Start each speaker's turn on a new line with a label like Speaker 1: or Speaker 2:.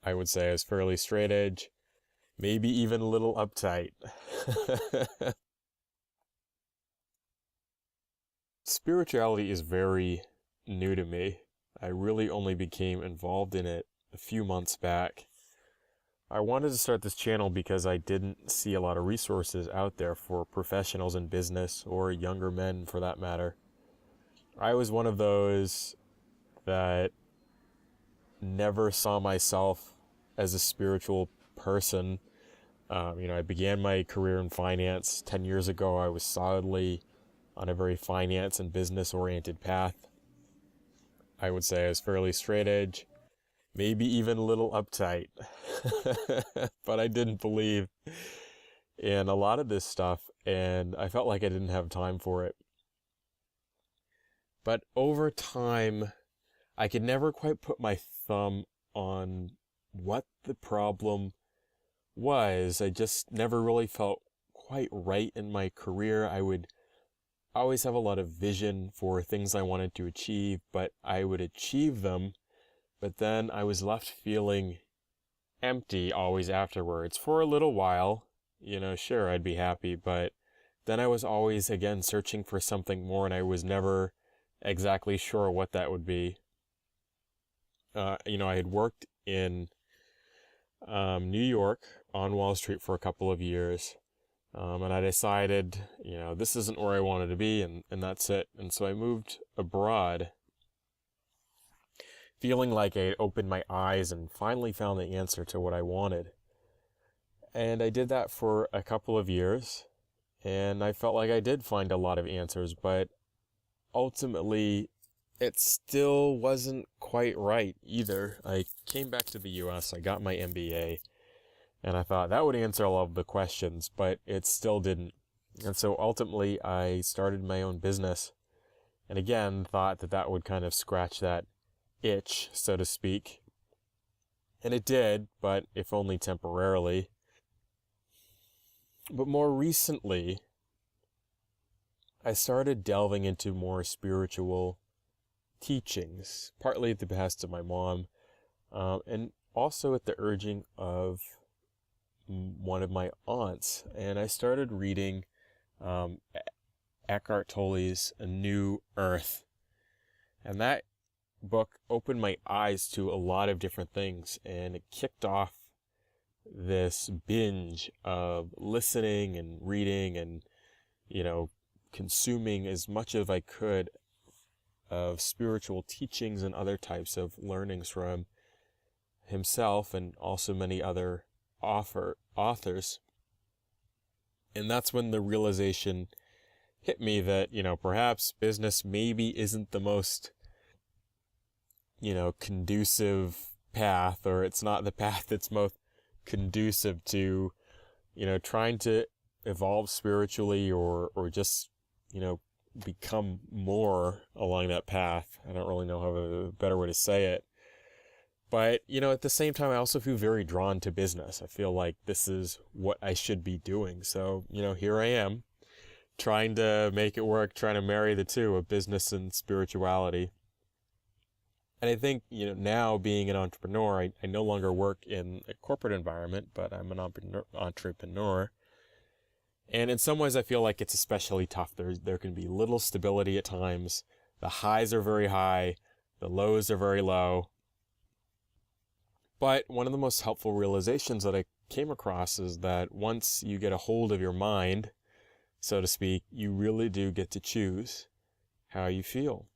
Speaker 1: I would say I was fairly straight edge, maybe even a little uptight. Spirituality is very new to me. I really only became involved in it a few months back. I wanted to start this channel because I didn't see a lot of resources out there for professionals in business or younger men for that matter. I was one of those that never saw myself as a spiritual person. I began my career in finance 10 years ago. I was solidly on a very finance and business oriented path. I would say I was fairly straight edge, maybe even a little uptight. But I didn't believe in a lot of this stuff, and I felt like I didn't have time for it. But over time, I could never quite put my thumb on what the problem was. I just never really felt quite right in my career. I would always have a lot of vision for things I wanted to achieve, but I would achieve them, but then I was left feeling empty always afterwards. For a little while, sure, I'd be happy, but then I was always, again, searching for something more, and I was never exactly sure what that would be. I had worked in New York on Wall Street for a couple of years, and I decided, this isn't where I wanted to be, and that's it. And so I moved abroad, feeling like I opened my eyes and finally found the answer to what I wanted. And I did that for a couple of years, and I felt like I did find a lot of answers, but ultimately, it still wasn't quite right either. I came back to the US, I got my MBA, and I thought that would answer all of the questions, but it still didn't. And so ultimately, I started my own business, and again, thought that that would kind of scratch that itch, so to speak. And it did, but if only temporarily. But more recently, I started delving into more spiritual teachings, partly at the behest of my mom, and also at the urging of one of my aunts. And I started reading Eckhart Tolle's A New Earth. And that book opened my eyes to a lot of different things, and it kicked off this binge of listening and reading and, consuming as much as I could of spiritual teachings and other types of learnings from himself and also many other authors. And that's when the realization hit me that, perhaps business maybe isn't the most, conducive path, or it's not the path that's most conducive to, trying to evolve spiritually or just, become more along that path. I don't really know how a better way to say it. But, at the same time, I also feel very drawn to business. I feel like this is what I should be doing. So, here I am, trying to make it work, trying to marry the two of business and spirituality. And I think, now being an entrepreneur, I no longer work in a corporate environment, but I'm an entrepreneur. And in some ways, I feel like it's especially tough. There can be little stability at times. The highs are very high. The lows are very low. But one of the most helpful realizations that I came across is that once you get a hold of your mind, so to speak, you really do get to choose how you feel.